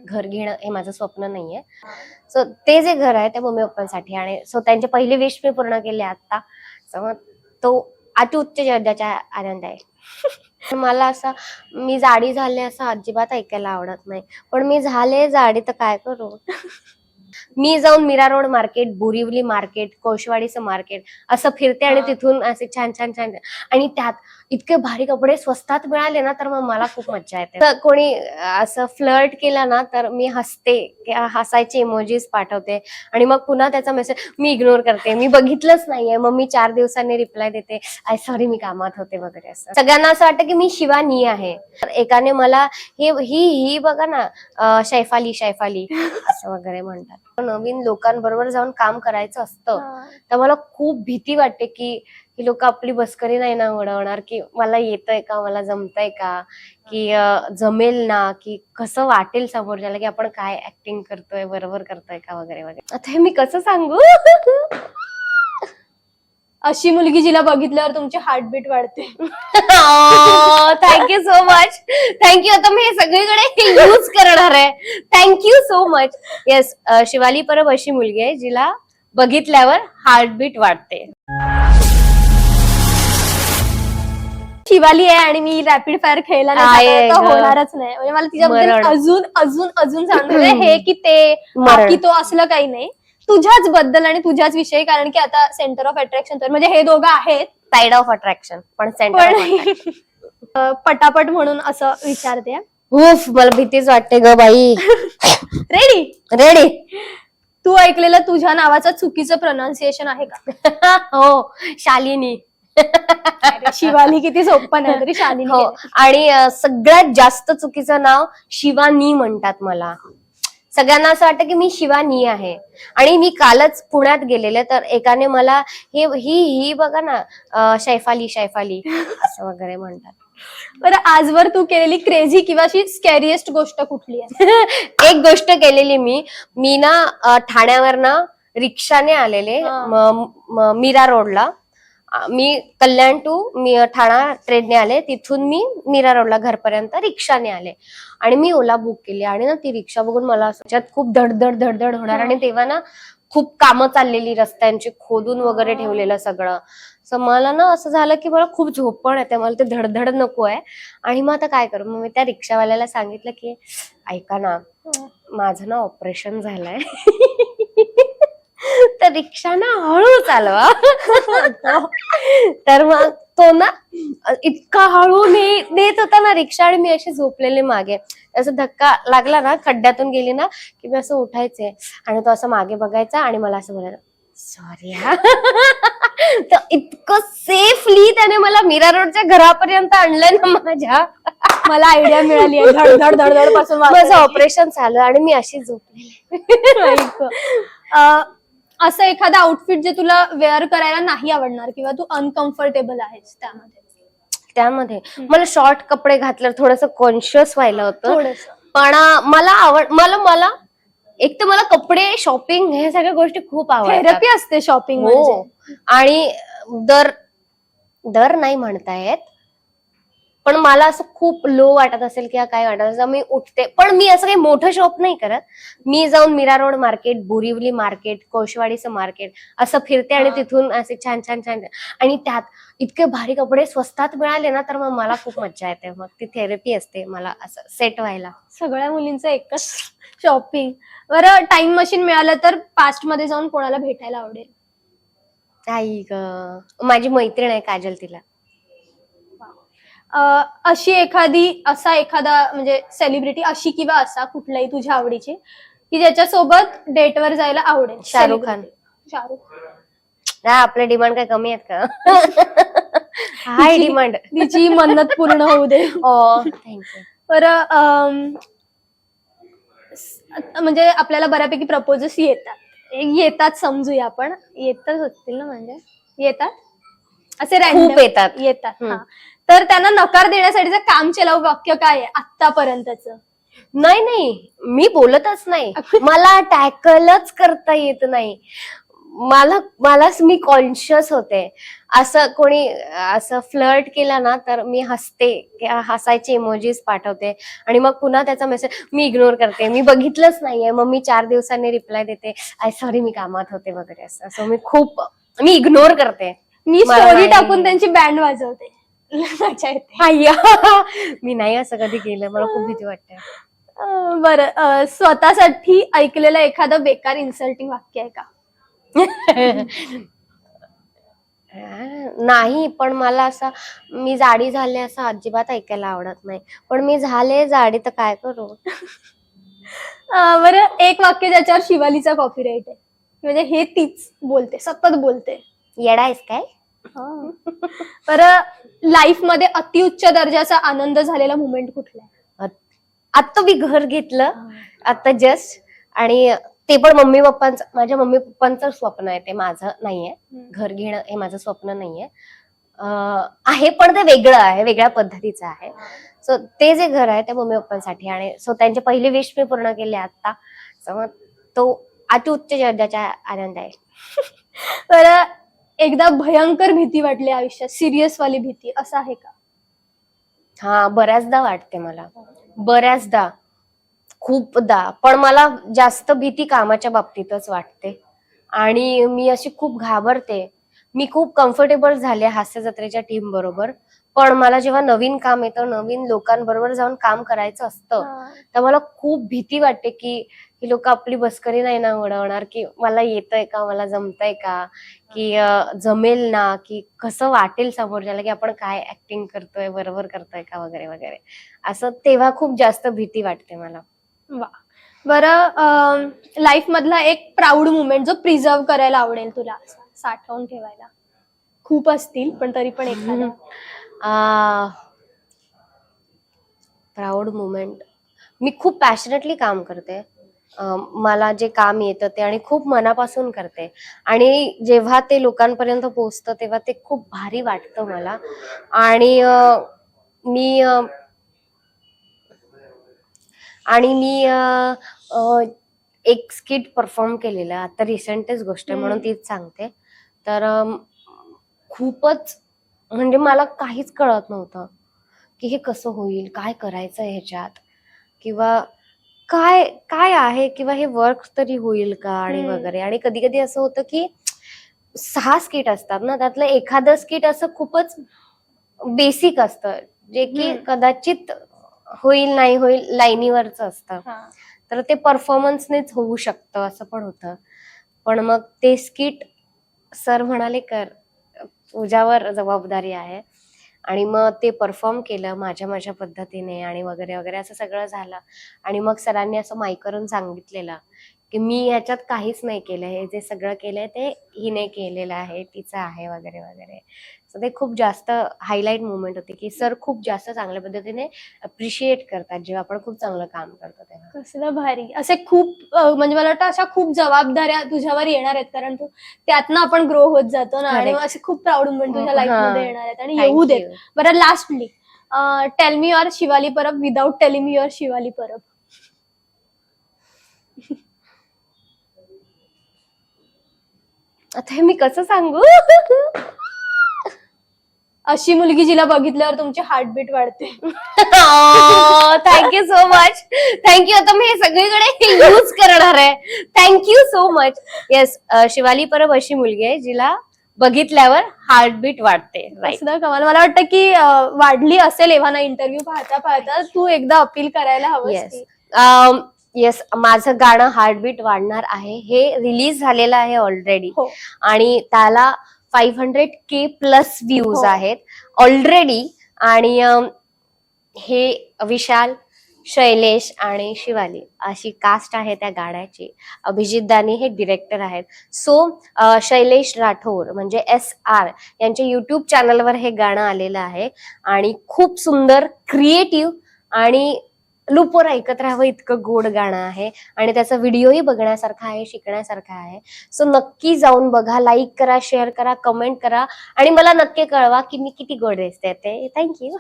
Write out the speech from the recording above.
घर घेणं हे माझं स्वप्न नाहीये. सो ते जे घर आहे ते मम्मी पप्पांसाठी, आणि सो त्यांचे पहिले विश मी पूर्ण केले आता. सो मग तो अति उच्च दर्जाचा आनंद आहे. मला असं मी जाडी झाले असं अजिबात ऐकायला आवडत नाही, पण मी झाले जाडी तर काय करू. मी जाऊन Mira road market, Borivali market, कोळशेवाडीचं मार्केट असं फिरते आणि तिथून असे छान छान छान, आणि त्यात इतके भारी कपडे स्वस्तात मिळाले ना तर मग मला खूप मज्जा येते. तर कोणी असं फ्लर्ट केला ना तर मी हसते, हसायचे इमोजीस पाठवते, आणि मग पुन्हा त्याचा मेसेज मी इग्नोर करते, मी बघितलंच नाहीये, मग मी 4 दिवसांनी रिप्लाय देते, आय सॉरी मी कामात होते वगैरे. असं सगळ्यांना असं वाटतं की मी शिवानी आहे. तर एकाने मला ही बघा ना शैफाली शैफाली असं वगैरे म्हणतात. नवीन लोकांबरोबर जाऊन काम करायचं असतं तर मला खूप भीती वाटते की लोक आपली बसकरी नाही ना उडवणार, की मला येतंय का, मला जमतंय का, की जमेल ना, की कसं वाटेल समोरच्याला की आपण काय ऍक्टिंग करतोय, बरोबर करतोय का वगैरे वगैरे. आता हे मी कसं सांगू. अशी मुलगी जिला बघितल्यावर तुमची हार्टबीट वाढते. Thank you so much, thank you. आता मी हे सगळीकडे यूज करणार आहे. Thank you so much. Yes, Shivali Parab अशी मुलगी आहे जिला बघितल्यावर हार्टबीट वाढते. शिवाली आहे आणि मी रॅपिड फायर खेळला नाही होणारच नाही. म्हणजे मला तिच्याबद्दल अजून अजून अजून सांगते हे की ते बाकी तो असलं काही नाही, तुझ्याच बद्दल आणि तुझ्याच विषयी. कारण की आता सेंटर ऑफ अट्रॅक्शन तर म्हणजे हे दोघं आहेत, साइड ऑफ अट्रॅक्शन पण सेंटर पटापट म्हणून असं विचारते. उफ, मला भीतीच वाटते ग बाई. Ready ready. तू ऐकलेलं तुझ्या नावाचं चुकीचं प्रोनाउन्सिएशन आहे का? हो, शालिनी. शिवाली किती सोपं नाही तरी शालिनी. हो, आणि सगळ्यात जास्त चुकीचं नाव शिवानी म्हणतात मला. सगळ्यांना असं वाटतं की मी शिवानी आहे. आणि मी कालच पुण्यात गेलेले तर एकाने मला ही बघा ना शैफाली शैफाली असं वगैरे म्हणतात. बरं, आजवर तू केलेली क्रेझी किंवा अशी स्कॅरिएस्ट गोष्ट कुठली आहे? एक गोष्ट केलेली मी ना ठाण्यावर ना रिक्षाने आलेले मीरा रोडला. मी कल्याण टू ठाणा ट्रेनने आले, तिथून मी मीरा रोडला घरपर्यंत रिक्षाने आले, आणि मी ओला बुक केली. आणि ना ती रिक्षा बघून मला त्याच्यात खूप धडधड धडधड होणार, आणि तेव्हा ना खूप कामं चाललेली रस्त्यांची, खोदून वगैरे ठेवलेलं सगळं. सो मला ना असं झालं की मला खूप झोप पण येते, मला ते धडधड नको आहे. आणि मग आता काय करू, मग मी त्या रिक्षावाल्याला सांगितलं की ऐका ना, माझं ना ऑपरेशन झालंय. तर रिक्षा ना हळू चालवा. तर मग तो ना इतका हळू नेत होता ना रिक्षा, आणि मी अशी झोपलेले मागे. असं धक्का लागला ना, खड्ड्यातून गेली ना की मी असं उठायचे, आणि तो असं मागे बघायचा आणि मला असं बोलायचं सॉरी हा. तर इतकं सेफली त्याने मला मीरा रोडच्या घरापर्यंत आणलंय ना माझ्या. मला आयडिया मिळाली आहे धडधड धडधड पासून. माझं ऑपरेशन झालं आणि मी अशी झोपलेली. असं एखादा आउटफिट जे तुला वेअर करायला नाही आवडणार किंवा तू अनकम्फर्टेबल आहेस त्यामध्ये मला शॉर्ट कपडे घातल्यावर थोडस कॉन्शियस व्हायला होतं. पण मला एक तर मला कपडे, शॉपिंग हे सगळ्या गोष्टी खूप आवडतात. थेरपी असते शॉपिंग म्हणजे. आणि दर नाही म्हणता येत, पण मला असं खूप लो वाटत असेल किंवा काय वाटत असेल मी उठते. पण मी असं काही मोठं शॉप नाही करत. मी जाऊन Mira road market, Borivali market, कोळशेवाडीचं मार्केट असं फिरते, आणि तिथून असे छान छान छान, आणि त्यात इतके भारी कपडे स्वस्तात मिळाले ना तर मग मला खूप मज्जा येते. मग ती थेरपी असते मला असं सेट व्हायला. सगळ्या मुलींचं एकच शॉपिंग. बरं, टाइम मशीन मिळालं तर पास्ट मध्ये जाऊन कोणाला भेटायला आवडेल? आई ग, माझी मैत्रीण आहे काजल, तिला. अशी एखादा म्हणजे सेलिब्रिटी अशी किंवा असा कुठलाही तुझ्या आवडीची की ज्याच्यासोबत डेटवर जायला आवडेल? शाहरुख खान. आपले डिमांड काय कमी आहेत का? हाय डिमांड. तिची मन्नत पूर्ण होऊ दे. थँक्यू. बरं, म्हणजे आपल्याला बऱ्यापैकी प्रपोजस येतात समजूया आपण. येतच असतील ना, म्हणजे येतात असे खूप येतात. तर त्यांना नकार देण्यासाठीचं काम चलाऊ वाक्य काय आहे आतापर्यंतच? नाही, मी बोलतच नाही. मला टॅकलच करता येत नाही. मला मी कॉन्शियस होते. असं कोणी असं फ्लर्ट केला ना तर मी हसते, हसायचे इमोजीस पाठवते आणि मग पुन्हा त्याचा मेसेज मी इग्नोर करते, मी बघितलंच नाहीये, मग मी 4 दिवसांनी रिप्लाय देते, आय सॉरी मी कामात होते वगैरे. असं मी इग्नोर करते. मी स्टोरी टाकून त्यांची बँड वाजवते. मजा येते. मी नाही असं कधी केलं, मला खूप भीती वाटते. बरं, स्वतःसाठी ऐकलेलं एखादं बेकार इन्सल्टिंग वाक्य आहे का? नाही, पण मला असं मी जाडी झाले असं अजिबात ऐकायला आवडत नाही. पण मी झाले जाडी तर काय करू. बरं, एक वाक्य ज्याच्यावर शिवालीचा कॉपीराईट आहे, म्हणजे हे तीच बोलते, सतत बोलते. येडा आहेस काय? बरं, लाईफ मध्ये अतिउच्च दर्जाचा आनंद झालेला मुमेंट कुठला आहे? आता मी घर घेतलं आता जस्ट, आणि ते पण माझ्या मम्मी पप्पांचं स्वप्न आहे, ते माझं नाहीये. घर घेणं हे माझं स्वप्न नाहीये, आहे पण ते वेगळं आहे, वेगळ्या पद्धतीचं आहे. सो ते जे घर आहे ते मम्मी पप्पांसाठी, आणि सो त्यांचे पहिली विश मी पूर्ण केले आता. सो मग तो अतिउच्च दर्जाचा आनंद आहे. बरं, एकदा भयंकर भीती वाटली आयुष्यात, सिरियस वाली भीती, असं आहे का? हा, बऱ्याचदा वाटते मला, बऱ्याचदा, खूपदा. पण मला जास्त भीती कामाच्या बाबतीतच वाटते आणि मी अशी खूप घाबरते. मी खूप कम्फर्टेबल झाले हास्य जत्रेच्या टीम बरोबर, पण मला जेव्हा नवीन काम येतं, नवीन लोकांबरोबर जाऊन काम करायचं असतं, तर मला खूप भीती वाटते की ही लोक आपली बसकरी नाही ना उडवणार, की मला येतंय का, मला जमतंय का, की जमेल ना, की कसं वाटेल समोरच्याला की आपण काय ऍक्टिंग करतोय, बरोबर करतोय का वगैरे वगैरे. असं तेव्हा खूप जास्त भीती वाटते मला. वा. बरं, लाईफ मधला एक प्राऊड मुमेंट जो प्रिझर्व करायला आवडेल तुला, साठवून ठेवायला? खूप असतील पण तरी पण एखादा. प्राऊड मुमेंट, मी खूप पॅशनेटली काम करते. मला जे काम येतं ते आणि खूप मनापासून करते, आणि जेव्हा ते लोकांपर्यंत पोहोचतं तेव्हा ते खूप भारी वाटतं मला. आणि मी एक स्किट परफॉर्म केलेलं आता, रिसेंटच गोष्ट आहे म्हणून तीच सांगते. तर खूपच, म्हणजे मला काहीच कळत नव्हतं की हे कसं होईल, काय करायचं ह्याच्यात, किंवा काय काय आहे, किंवा हे वर्क तरी होईल का, आणि वगैरे. आणि कधी कधी असं होतं की 6 स्किट असतात ना, त्यातलं एखादं स्किट असं खूपच बेसिक असतं, जे की कदाचित होईल नाही होईल लाईनीवरच असतं, तर ते परफॉर्मन्सनेच होऊ शकतं असं पण होतं. पण मग ते स्किट सर म्हणाले कर, तुझ्यावर जबाबदारी आहे, आणि मग ते परफॉर्म केलं माझ्या पद्धतीने आणि वगैरे वगैरे, असं सगळं झालं. आणि मग सरांनी असं माईकवरून सांगितलेलं की मी ह्याच्यात काहीच नाही केलं, हे जे सगळं केलंय ते हिने केलेलं आहे, तिचं आहे वगैरे वगैरे. सो ते खूप जास्त हायलाइट मुवमेंट होती की सर खूप जास्त चांगल्या पद्धतीने अप्रिशिएट करतात जेव्हा आपण खूप चांगलं काम करतो तेव्हा. कसलं भारी. असे खूप म्हणजे मला वाटतं अशा खूप जबाबदाऱ्या तुझ्यावर येणार आहेत, कारण तू त्यातनं आपण ग्रो होत जातो ना, आणि असे खूप प्राऊड मुवमेंट तुझ्या लाईफ मध्ये येणार आहेत आणि येऊ देत. बरं, lastly tell me your Shivali Parab without telling me your Shivali Parab. आता हे मी कसं सांगू. अशी मुलगी जिला बघितल्यावर तुमची हार्टबीट वाढते. Thank you so much, thank you. आता मी हे सगळीकडे यूज करणार आहे. Thank you so much. Yes, Shivali Parab अशी मुलगी आहे जिला बघितल्यावर हार्टबीट वाढते. कमाल. मला वाटतं की वाढली असेल एव्हाना इंटरव्ह्यू पाहता पाहता तू एकदा अपील करायला हवं. येस, माझं गाणं हार्टबीट वाढणार आहे, हे रिलीज झालेलं आहे ऑलरेडी, आणि त्याला 500K प्लस व्ह्यूज आहेत ऑलरेडी. आणि हे विशाल, शैलेश आणि शिवाली अशी कास्ट आहे त्या गाण्याची. अभिजित दानी हे डिरेक्टर आहेत. सो शैलेश राठोड म्हणजे SR यांच्या युट्यूब चॅनलवर हे गाणं आलेलं आहे, आणि खूप सुंदर, क्रिएटिव्ह आणि लूपवर ऐकत राहावं इतकं गोड गाणं आहे, आणि त्याचा व्हिडिओही बघण्यासारखा आहे, शिकण्यासारखा आहे. सो नक्की जाऊन बघा, लाईक करा, शेअर करा, कमेंट करा, आणि मला नक्की कळवा की मी किती गोड दिसते ते. थँक्यू.